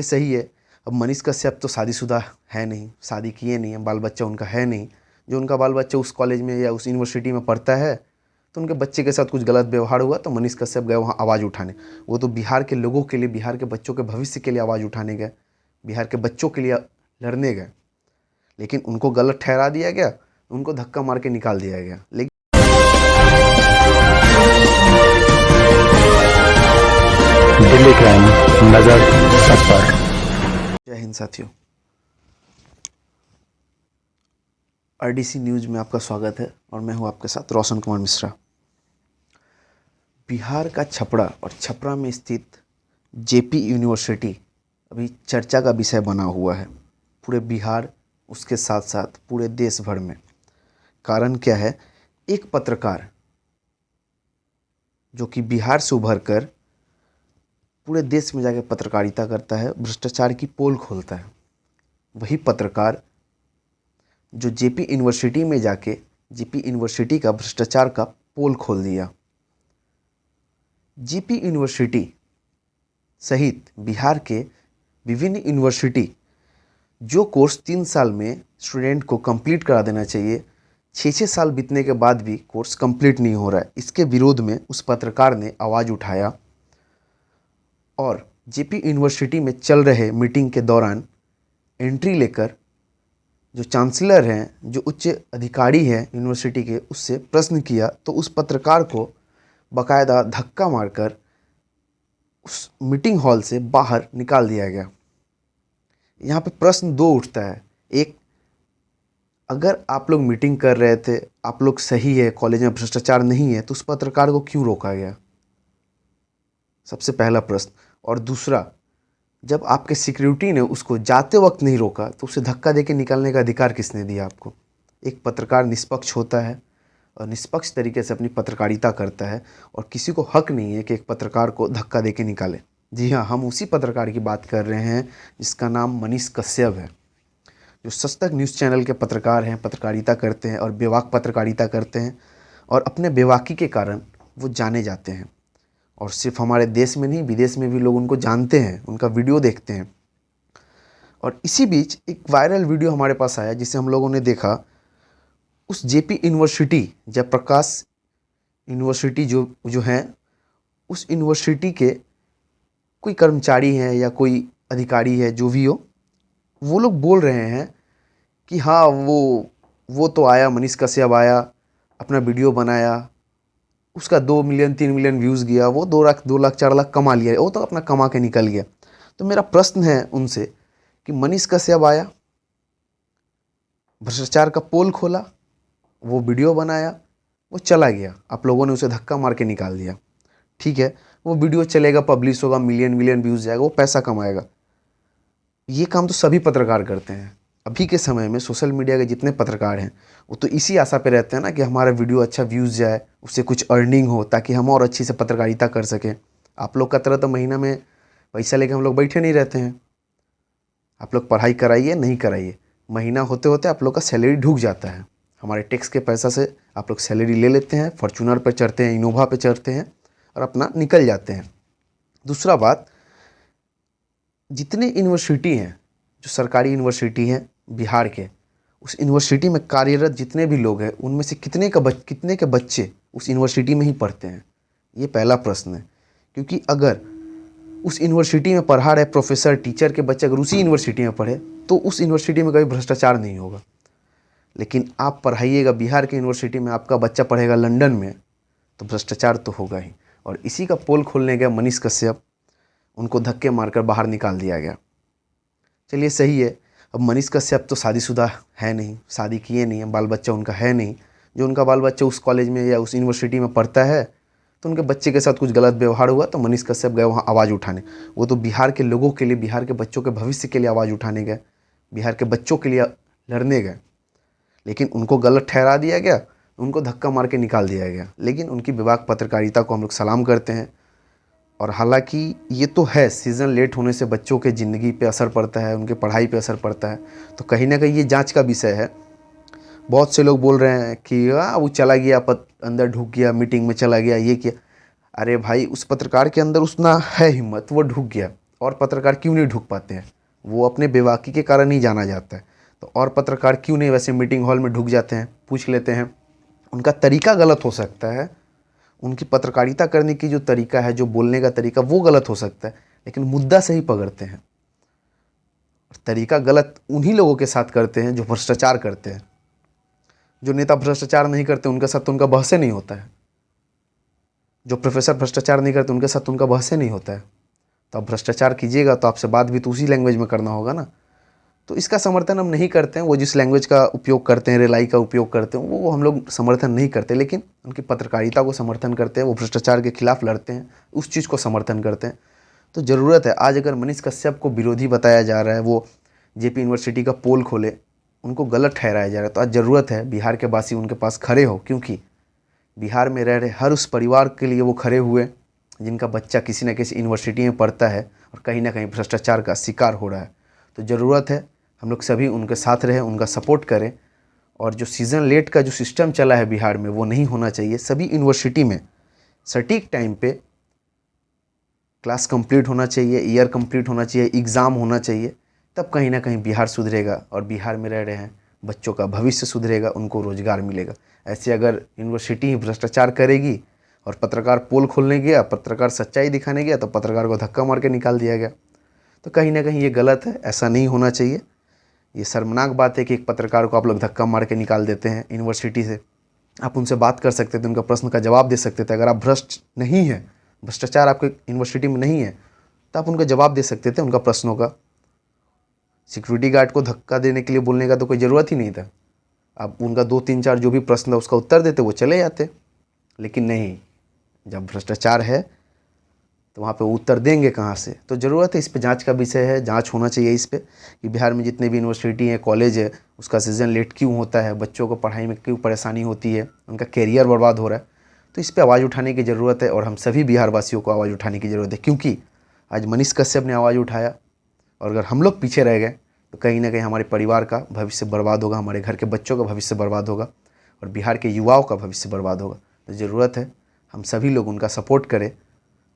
ये सही है। अब मनीष कश्यप तो शादीशुदा है नहीं, शादी किए नहीं है, बाल बच्चा उनका है नहीं। जो उनका बाल बच्चा उस कॉलेज में या उस यूनिवर्सिटी में पढ़ता है तो उनके बच्चे के साथ कुछ गलत व्यवहार हुआ तो मनीष कश्यप गए वहाँ आवाज़ उठाने। वो तो बिहार के लोगों के लिए, बिहार के बच्चों के भविष्य के लिए आवाज़ उठाने गए, बिहार के बच्चों के लिए लड़ने गए। लेकिन उनको गलत ठहरा दिया गया, उनको धक्का मार के निकाल दिया गया। लेकिन दिल्ली क्राइम नजर सब पर। जय हिंद साथियों, आरडीसी न्यूज़ में आपका स्वागत है और मैं हूं आपके साथ रोशन कुमार मिश्रा। बिहार का छपरा और छपरा में स्थित जेपी यूनिवर्सिटी अभी चर्चा का विषय बना हुआ है पूरे बिहार, उसके साथ साथ पूरे देश भर में। कारण क्या है? एक पत्रकार जो कि बिहार से उभर कर पूरे देश में जाकर पत्रकारिता करता है, भ्रष्टाचार की पोल खोलता है, वही पत्रकार जो जेपी यूनिवर्सिटी में जाके जेपी यूनिवर्सिटी का भ्रष्टाचार का पोल खोल दिया। जेपी यूनिवर्सिटी सहित बिहार के विभिन्न यूनिवर्सिटी जो कोर्स 3 साल में स्टूडेंट को कंप्लीट करा देना चाहिए, 6 साल बीतने के बाद भी कोर्स कंप्लीट नहीं हो रहा है। इसके विरोध में उस पत्रकार ने आवाज़ उठाया और जेपी यूनिवर्सिटी में चल रहे मीटिंग के दौरान एंट्री लेकर जो चांसलर हैं, जो उच्च अधिकारी हैं यूनिवर्सिटी के, उससे प्रश्न किया तो उस पत्रकार को बाकायदा धक्का मारकर उस मीटिंग हॉल से बाहर निकाल दिया गया। यहाँ पे प्रश्न 2 उठता है। एक, अगर आप लोग मीटिंग कर रहे थे, आप लोग सही है, कॉलेज में भ्रष्टाचार नहीं है, तो उस पत्रकार को क्यों रोका गया? सबसे पहला प्रश्न। और दूसरा, जब आपके सिक्योरिटी ने उसको जाते वक्त नहीं रोका तो उसे धक्का देके निकालने का अधिकार किसने दिया आपको? एक पत्रकार निष्पक्ष होता है और निष्पक्ष तरीके से अपनी पत्रकारिता करता है और किसी को हक नहीं है कि एक पत्रकार को धक्का देके निकाले। जी हाँ, हम उसी पत्रकार की बात कर रहे हैं जिसका नाम मनीष कश्यप है, जो सच तक न्यूज़ चैनल के पत्रकार हैं, पत्रकारिता करते हैं और बेबाक पत्रकारिता करते हैं और अपने बेबाकी के कारण वो जाने जाते हैं। और सिर्फ हमारे देश में नहीं, विदेश में भी लोग उनको जानते हैं, उनका वीडियो देखते हैं। और इसी बीच एक वायरल वीडियो हमारे पास आया जिसे हम लोगों ने देखा। उस जेपी यूनिवर्सिटी, जयप्रकाश यूनिवर्सिटी जो है, उस यूनिवर्सिटी के कोई कर्मचारी हैं या कोई अधिकारी है, जो भी हो, वो लोग बोल रहे हैं कि हाँ, वो तो आया, मनीष कश्यप आया, अपना वीडियो बनाया, उसका 2 मिलियन 3 मिलियन व्यूज़ गया, वो 2 लाख 2 लाख 4 लाख कमा लिया, वो तो अपना कमा के निकल गया। तो मेरा प्रश्न है उनसे कि मनीष कश्यप आया, भ्रष्टाचार का पोल खोला, वो वीडियो बनाया, वो चला गया, आप लोगों ने उसे धक्का मार के निकाल दिया। ठीक है, वो वीडियो चलेगा, पब्लिश होगा, मिलियन मिलियन व्यूज़ जाएगा, वो पैसा कमाएगा। ये काम तो सभी पत्रकार करते हैं। अभी के समय में सोशल मीडिया के जितने पत्रकार हैं वो तो इसी आशा पे रहते हैं ना कि हमारा वीडियो अच्छा व्यूज़ जाए, उससे कुछ अर्निंग हो, ताकि हम और अच्छी से पत्रकारिता कर सकें। आप लोग का तरह तो महीना में पैसा लेके हम लोग बैठे नहीं रहते हैं। आप लोग पढ़ाई कराइए, नहीं कराइए, महीना होते होते आप लोग का सैलरी ढूक जाता है। हमारे टैक्स के पैसा से आप लोग सैलरी ले लेते हैं, फॉर्चूनर पर चढ़ते हैं, इनोवा पर चढ़ते हैं और अपना निकल जाते हैं। दूसरा बात, जितने यूनिवर्सिटी हैं, जो सरकारी यूनिवर्सिटी हैं बिहार के, उस यूनिवर्सिटी में कार्यरत जितने भी लोग हैं, उनमें से कितने के बच्चे उस यूनिवर्सिटी में ही पढ़ते हैं? ये पहला प्रश्न है। क्योंकि अगर उस यूनिवर्सिटी में पढ़ा रहे प्रोफेसर, टीचर के बच्चे अगर उसी यूनिवर्सिटी में पढ़े तो उस यूनिवर्सिटी में कभी भ्रष्टाचार नहीं होगा। लेकिन आप पढ़ाइएगा बिहार के यूनिवर्सिटी में, आपका बच्चा पढ़ेगा लंदन में, तो भ्रष्टाचार तो होगा ही। और इसी का पोल खोलने गया मनीष कश्यप, उनको धक्के मारकर बाहर निकाल दिया गया। चलिए सही है। अब मनीष कश्यप तो शादीशुदा है नहीं, शादी किए नहीं है, बाल बच्चा उनका है नहीं। जो उनका बाल बच्चा उस कॉलेज में या उस यूनिवर्सिटी में पढ़ता है तो उनके बच्चे के साथ कुछ गलत व्यवहार हुआ तो मनीष कश्यप गए वहाँ आवाज़ उठाने। वो तो बिहार के लोगों के लिए, बिहार के बच्चों के भविष्य के लिए आवाज़ उठाने गए, बिहार के बच्चों के लिए लड़ने गए। लेकिन उनको गलत ठहरा दिया गया, उनको धक्का मार के निकाल दिया गया। लेकिन उनकी बेबाक पत्रकारिता को हम लोग सलाम करते हैं। और हालांकि ये तो है, सीज़न लेट होने से बच्चों के ज़िंदगी पे असर पड़ता है, उनके पढ़ाई पे असर पड़ता है, तो कहीं ना कहीं ये जांच का विषय है। बहुत से लोग बोल रहे हैं कि वो चला गया, अंदर ढुक गया, मीटिंग में चला गया, ये किया। अरे भाई, उस पत्रकार के अंदर उतना है हिम्मत, वो ढुक गया और पत्रकार क्यों नहीं ढुक पाते हैं? वो अपने बेबाकी के कारण ही जाना जाता है। तो और पत्रकार क्यों नहीं वैसे मीटिंग हॉल में ढुक जाते हैं, पूछ लेते हैं? उनका तरीका गलत हो सकता है, उनकी पत्रकारिता करने की जो तरीका है, जो बोलने का तरीका, वो गलत हो सकता है, लेकिन मुद्दा सही पकड़ते हैं। तरीका गलत उन्हीं लोगों के साथ करते हैं जो भ्रष्टाचार करते हैं। जो नेता भ्रष्टाचार नहीं करते उनके साथ तो उनका बहसे नहीं होता है। जो प्रोफेसर भ्रष्टाचार नहीं करते उनके साथ तो उनका बहसे नहीं होता है। तो आप भ्रष्टाचार कीजिएगा तो आपसे बात भी तो उसी लैंग्वेज में करना होगा ना। तो इसका समर्थन हम नहीं करते हैं। वो जिस लैंग्वेज का उपयोग करते हैं, रेलाई का उपयोग करते हैं, वो हम लोग समर्थन नहीं करते, लेकिन उनकी पत्रकारिता को समर्थन करते हैं। वो भ्रष्टाचार के खिलाफ लड़ते हैं, उस चीज़ को समर्थन करते हैं। तो ज़रूरत है, आज अगर मनीष कश्यप को विरोधी बताया जा रहा है, वो जेपी यूनिवर्सिटी का पोल खोले, उनको गलत ठहराया जा रहा है, तो आज ज़रूरत है बिहार के वासी उनके पास खड़े हो, क्योंकि बिहार में रह रहे हर उस परिवार के लिए वो खड़े हुए जिनका बच्चा किसी न किसी यूनिवर्सिटी में पढ़ता है और कहीं ना कहीं भ्रष्टाचार का शिकार हो रहा है। तो ज़रूरत है हम लोग सभी उनके साथ रहें, उनका सपोर्ट करें। और जो सीज़न लेट का जो सिस्टम चला है बिहार में, वो नहीं होना चाहिए। सभी यूनिवर्सिटी में सटीक टाइम पे क्लास कंप्लीट होना चाहिए, ईयर कंप्लीट होना चाहिए, एग्ज़ाम होना चाहिए। तब कहीं ना कहीं बिहार सुधरेगा और बिहार में रह रहे हैं बच्चों का भविष्य सुधरेगा, उनको रोज़गार मिलेगा। ऐसे अगर यूनिवर्सिटी ही भ्रष्टाचार करेगी और पत्रकार पोल खोलने गया, पत्रकार सच्चाई दिखाने गया, तो पत्रकार को धक्का मार के निकाल दिया गया। तो कहीं ना कहीं ये गलत है, ऐसा नहीं होना चाहिए। ये शर्मनाक बात है कि एक पत्रकार को आप लोग धक्का मार के निकाल देते हैं यूनिवर्सिटी से। आप उनसे बात कर सकते थे, उनका प्रश्न का जवाब दे सकते थे। अगर आप भ्रष्ट नहीं है, भ्रष्टाचार आपके यूनिवर्सिटी में नहीं है, तो आप उनका जवाब दे सकते थे उनका प्रश्नों का। सिक्योरिटी गार्ड को धक्का देने के लिए बोलने का तो कोई ज़रूरत ही नहीं था। आप उनका 2 3 4 जो भी प्रश्न था उसका उत्तर देते, वो चले जाते। लेकिन नहीं, जब भ्रष्टाचार है तो वहाँ पे उत्तर देंगे कहाँ से? तो ज़रूरत है, इस पे जांच का विषय है, जांच होना चाहिए इस पे कि बिहार में जितने भी यूनिवर्सिटी हैं, कॉलेज है, उसका सीज़न लेट क्यों होता है, बच्चों को पढ़ाई में क्यों परेशानी होती है, उनका कैरियर बर्बाद हो रहा है। तो इस पे आवाज़ उठाने की ज़रूरत है और हम सभी बिहार वासियों को आवाज़ उठाने की ज़रूरत है, क्योंकि आज मनीष कश्यप ने आवाज़ उठाया और अगर हम लोग पीछे रह गए तो कहीं ना कहीं हमारे परिवार का भविष्य बर्बाद होगा, हमारे घर के बच्चों का भविष्य बर्बाद होगा और बिहार के युवाओं का भविष्य बर्बाद होगा। तो ज़रूरत है हम सभी लोग उनका सपोर्ट करें।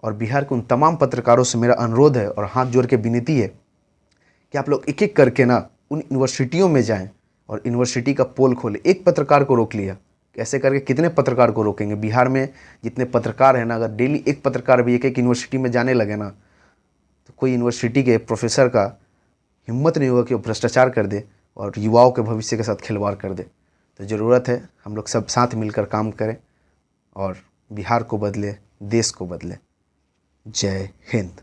और बिहार के उन तमाम पत्रकारों से मेरा अनुरोध है और हाथ जोड़ के विनती है कि आप लोग एक एक करके ना उन यूनिवर्सिटियों में जाएं और यूनिवर्सिटी का पोल खोलें। एक पत्रकार को रोक लिया, ऐसे करके कितने पत्रकार को रोकेंगे? बिहार में जितने पत्रकार हैं ना, अगर डेली एक पत्रकार भी एक एक यूनिवर्सिटी में जाने लगे ना, तो कोई यूनिवर्सिटी के प्रोफेसर का हिम्मत नहीं होगा कि वो भ्रष्टाचार कर दे और युवाओं के भविष्य के साथ खिलवाड़ कर दे। तो ज़रूरत है हम लोग सब साथ मिलकर काम करें और बिहार को बदले, देश को बदले। जय हिंद।